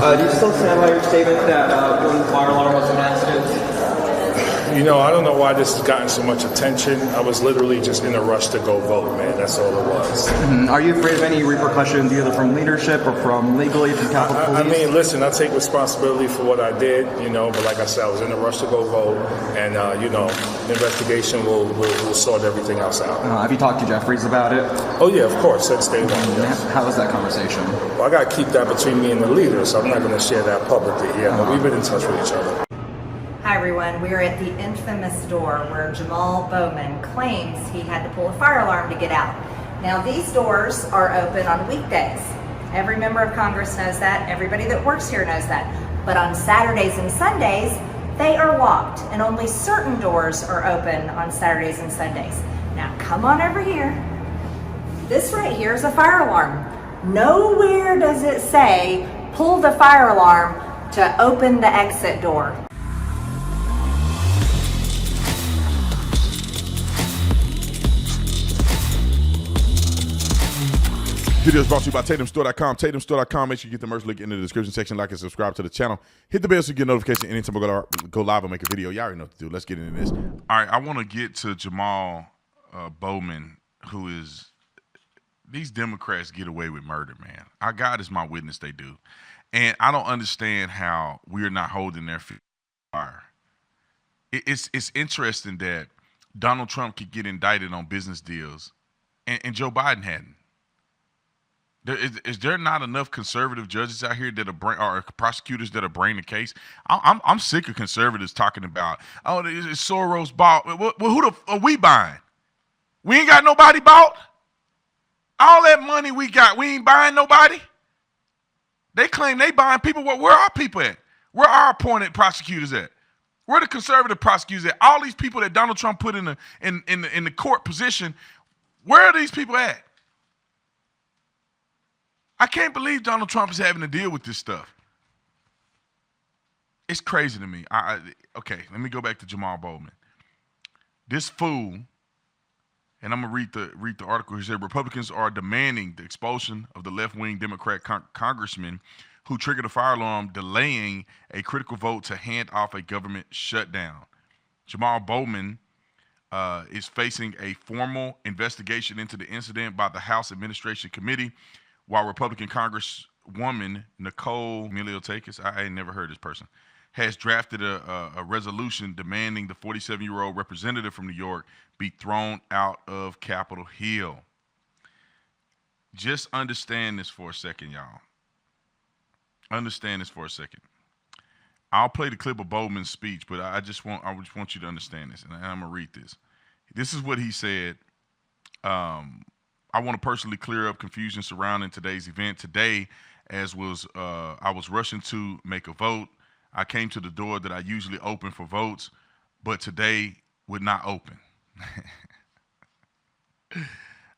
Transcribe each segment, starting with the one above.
Do you still stand by your statement that when the fire alarm was an accident? You know, I don't know why this has gotten so much attention. I was literally just in a rush to go vote, man. That's all it was. Are you afraid of any repercussions, either from leadership or from legally from Capitol Police? I mean, listen, I take responsibility for what I did, you know, but like I said, I was in a rush to go vote, and, you know, investigation will sort everything else out. Have you talked to Jeffries about it? Oh, yeah, of course, since day one, yes. How was that conversation? Well, I got to keep that between me and the leader, so I'm not going to share that publicly. Yeah, but we've been in touch with each other. Hi everyone, we are at the infamous door where Jamaal Bowman claims he had to pull a fire alarm to get out. Now these doors are open on weekdays. Every member of Congress knows that, everybody that works here knows that. But on Saturdays and Sundays, they are locked, and only certain doors are open on Saturdays and Sundays. Now come on over here. This right here is a fire alarm. Nowhere does it say, pull the fire alarm to open the exit door. Video is brought to you by TatumStore.com. TatumStore.com. Make sure you get the merch link in the description section. Like and subscribe to the channel. Hit the bell so you get a notification anytime I go live and make a video. Y'all already know what to do. Let's get into this. All right, I want to get to Jamaal Bowman, who is – these Democrats get away with murder, man. Our God is my witness, they do. And I don't understand how we are not holding their feet on fire. It's interesting that Donald Trump could get indicted on business deals and Joe Biden hadn't. Is there not enough conservative judges out here that are or prosecutors that are bringing the case? I'm sick of conservatives talking about, oh, it's Soros bought. Well, who the are we buying? We ain't got nobody bought. All that money we got, we ain't buying nobody. They claim they buying people. Where are people at? Where are our appointed prosecutors at? Where are the conservative prosecutors at? All these people that Donald Trump put in the court position, where are these people at? I can't believe Donald Trump is having to deal with this stuff. It's crazy to me. Okay, let me go back to Jamaal Bowman. This fool, and I'm going to read the article. He said, Republicans are demanding the expulsion of the left-wing Democrat congressman who triggered a fire alarm, delaying a critical vote to hand off a government shutdown. Jamaal Bowman is facing a formal investigation into the incident by the House Administration Committee, while Republican Congresswoman Nicole Miliotakis, I ain't never heard this person, has drafted a resolution demanding the 47-year-old representative from New York be thrown out of Capitol Hill. Just understand this for a second, y'all. Understand this for a second. I'll play the clip of Bowman's speech, but I just want you to understand this, and I'm gonna read this. This is what he said. I want to personally clear up confusion surrounding today's event. Today, I was rushing to make a vote. I came to the door that I usually open for votes, but today would not open.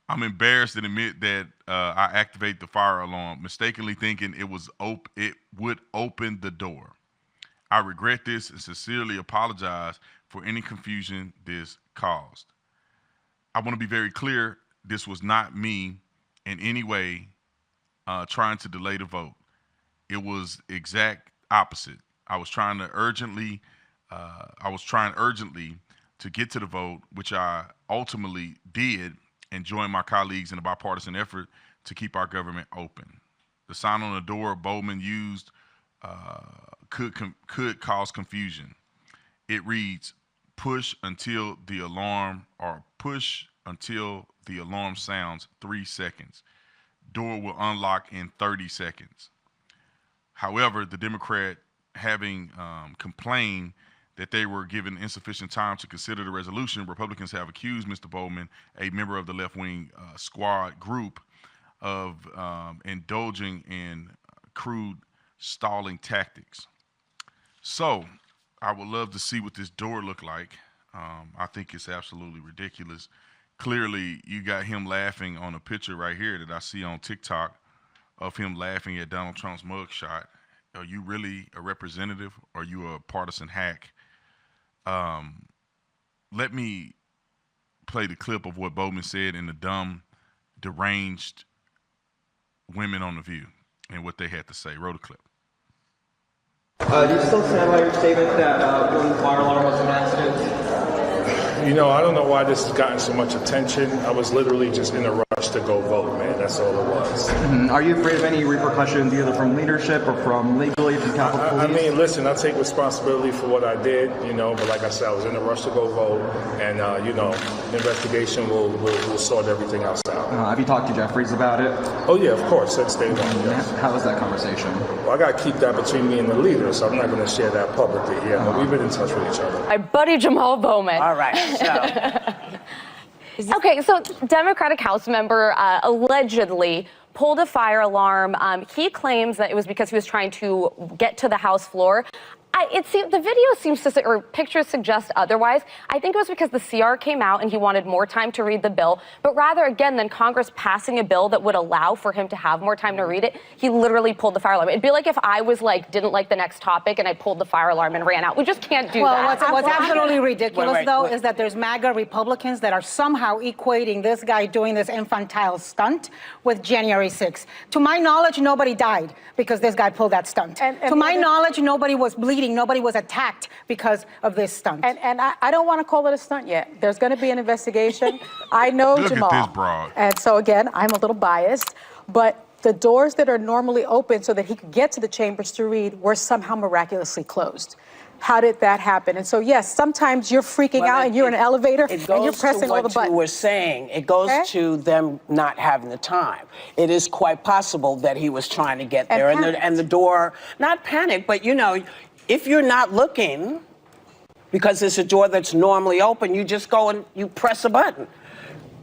I'm embarrassed and admit that I activate the fire alarm, mistakenly thinking it would open the door. I regret this and sincerely apologize for any confusion this caused. I want to be very clear. This was not me in any way trying to delay the vote. It was exact opposite. I was trying urgently to get to the vote, which I ultimately did, and join my colleagues in a bipartisan effort to keep our government open. The sign on the door Bowman used could cause confusion. It reads, push until the alarm sounds 3 seconds. Door will unlock in 30 seconds. However, the Democrat having complained that they were given insufficient time to consider the resolution, Republicans have accused Mr. Bowman, a member of the left-wing squad group, of indulging in crude stalling tactics. So I would love to see what this door look like. I think it's absolutely ridiculous. Clearly, you got him laughing on a picture right here that I see on TikTok of him laughing at Donald Trump's mugshot. Are you really a representative, or are you a partisan hack? Let me play the clip of what Bowman said in the dumb, deranged women on The View and what they had to say. Roll the clip. Do you still stand by your statement that pulling the fire alarm was an accident? You know, I don't know why this has gotten so much attention. I was literally just in a rush to go vote, man. That's all it was. Are you afraid of any repercussions, either from leadership or from legally from Capitol Police? I mean, listen, I take responsibility for what I did, you know, but like I said, I was in a rush to go vote, and, you know, the investigation will sort everything else out. Have you talked to Jeffries about it? Oh, yeah, of course, since day one, yes. How was that conversation? Well, I got to keep that between me and the leader, so I'm not going to share that publicly. Yeah, but we've been in touch with each other. My buddy Jamaal Bowman. All right, Okay, so Democratic House member allegedly pulled a fire alarm. He claims that it was because he was trying to get to the House floor. The video seems to, or pictures suggest otherwise. I think it was because the CR came out and he wanted more time to read the bill. But rather, again, than Congress passing a bill that would allow for him to have more time to read it, he literally pulled the fire alarm. It'd be like if I was didn't like the next topic and I pulled the fire alarm and ran out. We just can't do that. Well, what's absolutely ridiculous, is that there's MAGA Republicans that are somehow equating this guy doing this infantile stunt with January 6th. To my knowledge, nobody died because this guy pulled that stunt. To my knowledge, nobody was bleeding. Nobody was attacked because of this stunt. And I don't want to call it a stunt yet. There's going to be an investigation. I know Look Jamaal. at this broad. And so, again, I'm a little biased. But the doors that are normally open so that he could get to the chambers to read were somehow miraculously closed. How did that happen? And so, yes, sometimes you're freaking out and you're in an elevator and you're pressing all the buttons. It goes to what you were saying. It goes to them not having the time. It is quite possible that he was trying to get there and the door, not panic, but, you know, if you're not looking, because it's a door that's normally open, you just go and you press a button.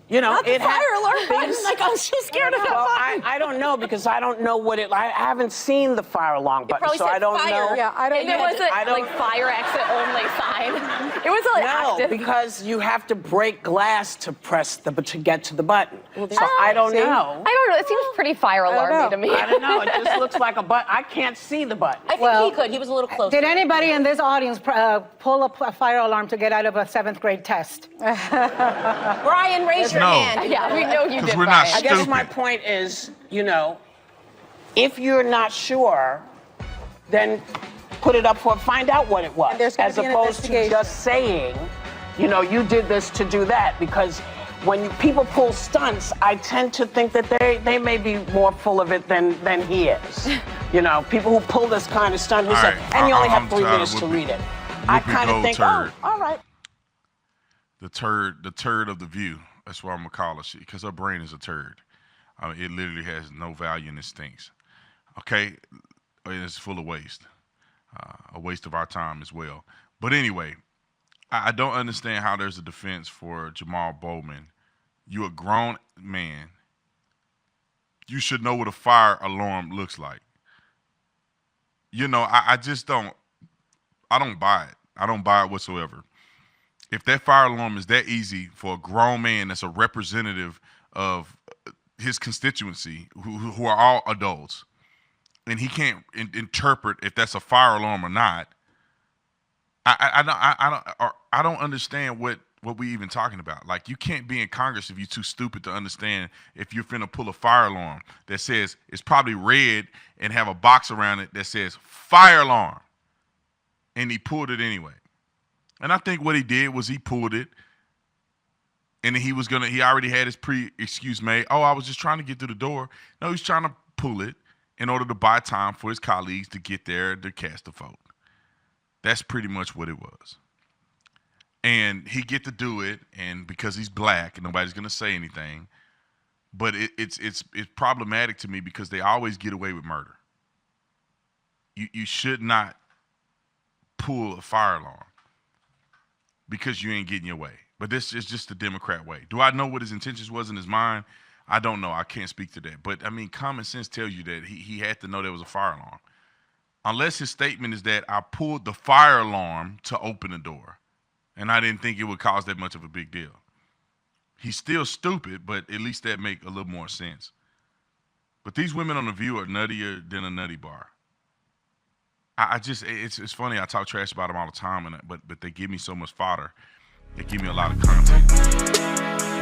You know, Not the fire alarm button. I'm so scared of that button. I don't know because I don't know what I haven't seen the fire alarm button, so I don't know. Yeah, I don't There know. was a fire exit only sign. It was No, because you have to break glass to press to get to the button. So I don't know. I don't know. It seems pretty fire alarmy to me. I don't know. It just looks like a button. I can't see the button. I think he could. He was a little closer. Did anybody in this audience pull up a fire alarm to get out of a 7th grade test? Brian, raise your hand. Yeah, we know you did, we're not Brian. I guess stupid. my point is, you know, if you're not sure, then put it up find out what it was, there's gonna as be an opposed to investigation. just saying, you know, you did this to do that. Because when people pull stunts, I tend to think that they may be more full of it than he is. You know, people who pull this kind of stunt, who say, and you only have 3 minutes to read it. I kind of think, oh, all right. The turd of the View. That's what I'm gonna call her, because her brain is a turd. I mean, it literally has no value and it stinks. Okay, it's full of waste, a waste of our time as well. But anyway, I don't understand how there's a defense for Jamaal Bowman. You're a grown man. You should know what a fire alarm looks like. You know, I just don't. I don't buy it. I don't buy it whatsoever. If that fire alarm is that easy for a grown man that's a representative of his constituency, who are all adults, and he can't interpret if that's a fire alarm or not, I don't understand what we even talking about. Like, you can't be in Congress if you're too stupid to understand if you're finna pull a fire alarm that says it's probably red and have a box around it that says fire alarm, and he pulled it anyway. And I think what he did was he pulled it, and then he already had his excuse made. Oh, I was just trying to get through the door. No, he's trying to pull it in order to buy time for his colleagues to get there to cast a vote. That's pretty much what it was. And he get to do it, and because he's black, and nobody's gonna say anything. But it's problematic to me because they always get away with murder. You should not pull a fire alarm because you ain't getting your way. But this is just the Democrat way. Do I know what his intentions was in his mind? I don't know. I can't speak to that. But, I mean, common sense tells you that he had to know there was a fire alarm. Unless his statement is that I pulled the fire alarm to open the door, and I didn't think it would cause that much of a big deal. He's still stupid, but at least that make a little more sense. But these women on The View are nuttier than a nutty bar. It's funny. I talk trash about them all the time, but they give me so much fodder. They give me a lot of content.